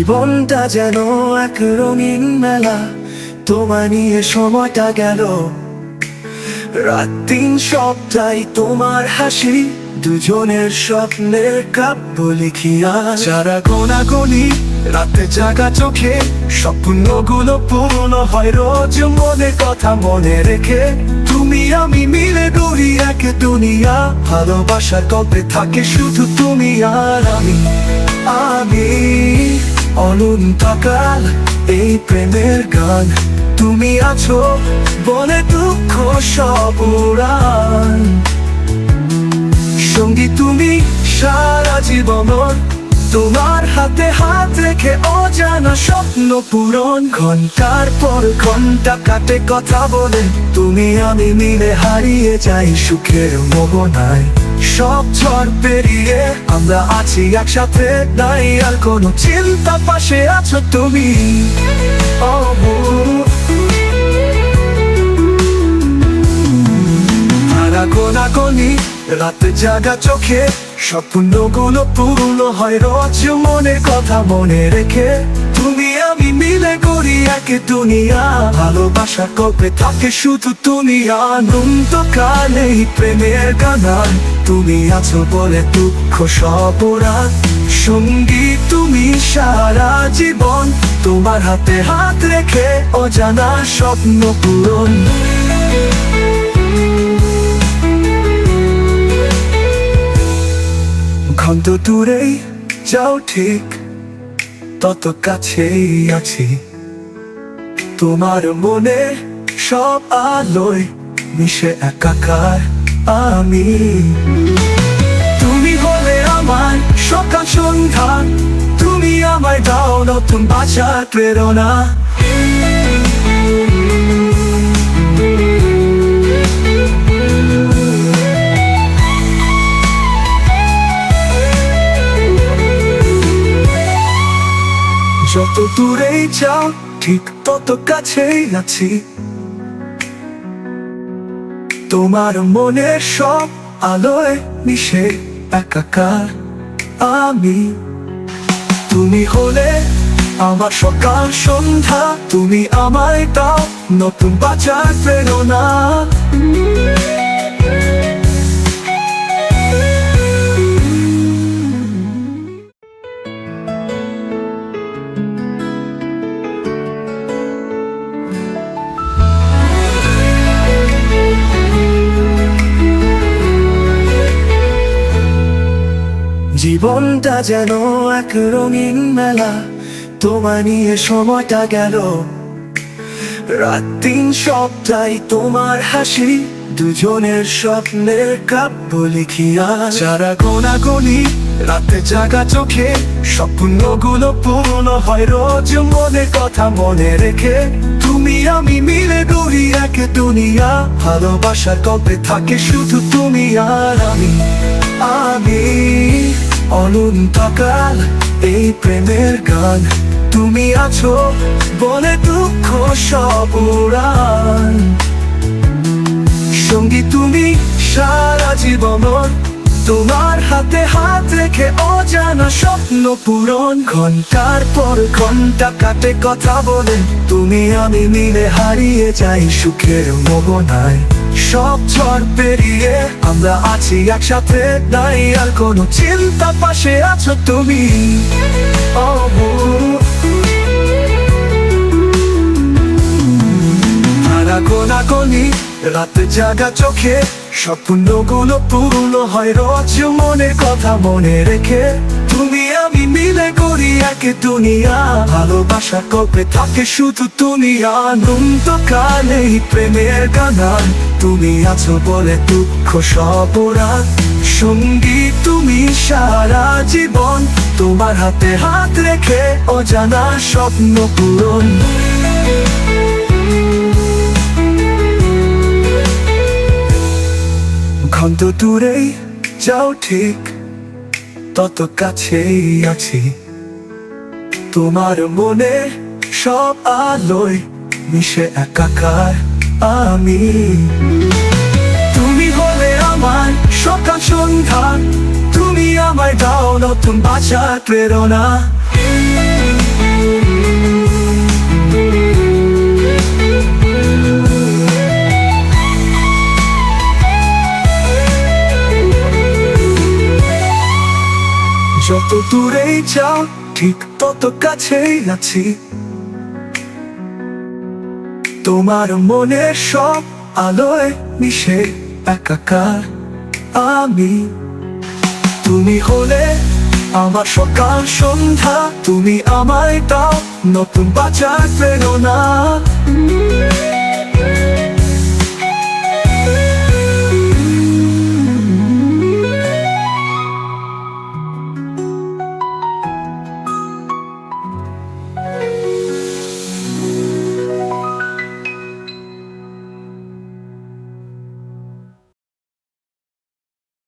জীবনটা যেন এক রঙিন মেলা, তোমায় নিয়ে সময়টা গেল। রাত দিন সবটাই তোমার হাসি, দুজনের স্বপ্নের কাব্য লিখিয়া। যারা গোনাগুনি রাতে জাগা চোখে, স্বপ্নগুলো পূর্ণ হয় রোজ মনের কথা মনে রেখে। তুমি আমি মিলে গড়ি এক দুনিয়া, ভালোবাসার গল্পে থাকে শুধু তুমি আর আমি। আমি অনন্তকাল এই প্রেমের গান, তুমি আছো বলে দুঃখ সব উড়ান। সঙ্গী তুমি সারা জীবন, তোমার হাতে হাত রেখে অজানা স্বপ্ন পূরণ। ঘন্টার পর ঘন্টা কাটে কথা বলে, তুমি আমি মিলে হারিয়ে যাই সুখের মোহনায়। সব ঝড় পেরিয়ে আমরা আছি একসাথে, নাই আর কোনো চিন্তা, পাশে আছো তুমি। গোনাগুনি রাতে জাগা চোখে, স্বপ্নগুলো পূর্ণ হয় রোজ মনের কথা মনে রেখে। তুমি আমি মিলে গড়ি এক দুনিয়া, ভালোবাসার গল্পে থাকে শুধু তুমি। অনন্তকাল এই প্রেমের গান, তুমি আছো বলে দুঃখ সব রাত। সঙ্গী তুমি সারা জীবন, তোমার হাতে হাত রেখে অজানা স্বপ্ন পূরণ। যত দূরেই যাও ঠিক তত কাছেই আছি, তোমার মনে সব আলোয় মিশে একাকার আমি। তুমি হলে আমার সকাল সন্ধ্যা, তুমি আমায় দাও নতুন বাঁচার প্রেরণা। যত দূরেই যাও ঠিক তত কাছেই আছি, তোমার মনের সব আলোয় মিশে একাকার আমি। তুমি হলে আমার সকাল সন্ধ্যা, তুমি আমায় দাও নতুন বাঁচার প্রেরণা। জীবনটা যেন এক রঙিন মেলা, তোমায় নিয়ে সময়টা গেল। রাত দিন সবটাই তোমার হাসি, দুজনের স্বপ্নের কাব্য লিখিয়া। যারা গোনাগুনি রাতে জাগা চোখে, স্বপ্নগুলো পূর্ণ হয় রোজ মনের কথা মনে রেখে। তুমি আমি মিলে গড়ি এক দুনিয়া, ভালোবাসার গল্পে থাকে শুধু তুমি আর আমি। আমি অনন্তকাল এই প্রেমের গান, তুমি আছো বলে দুঃখ সব উড়ান। সঙ্গী তুমি সারা জীবন, তোমার হাতে হাত রেখে অজানা স্বপ্ন পূরণ। ঘন্টার পর ঘন্টা কাটে কথা বলে, তুমি আমি মিলে হারিয়ে যাই সুখের মোহনায়। সব ঝড় পেরিয়ে আমরা আছি একসাথে, নাই আর কোনো চিন্তা, পাশে আছো তুমি। গোনাগুনি রাতে জাগা চোখে, স্বপ্নগুলো পূর্ণ হয় রোজ মনের কথা মনে রেখে। তুমি আমি মিলে গড়ি এক দুনিয়া, ভালোবাসার গল্পে থাকে শুধু তুমি। অনন্তকাল এই প্রেমের গান, তুমি আছো বলে দুঃখ সব রাত। সঙ্গী তুমি সারা জীবন, তোমার হাতে হাত রেখে অজানা স্বপ্ন পূরণ। যত দূরেই যাও ঠিক তত কাছেই আছি, তোমার মনে সব আলোয় মিশে একাকার আমি। তুমি হলে আমার সকাল সন্ধ্যা, তুমি আমায় দাও নতুন বাঁচার প্রেরণা। দূরেই যাও ঠিক তত কাছেই আছি। তোমার মনের সব আলোয় মিশে একাকার আমি। তুমি হলে আমার সকাল সন্ধ্যা, তুমি আমায় দাও নতুন বাঁচার প্রেরণা।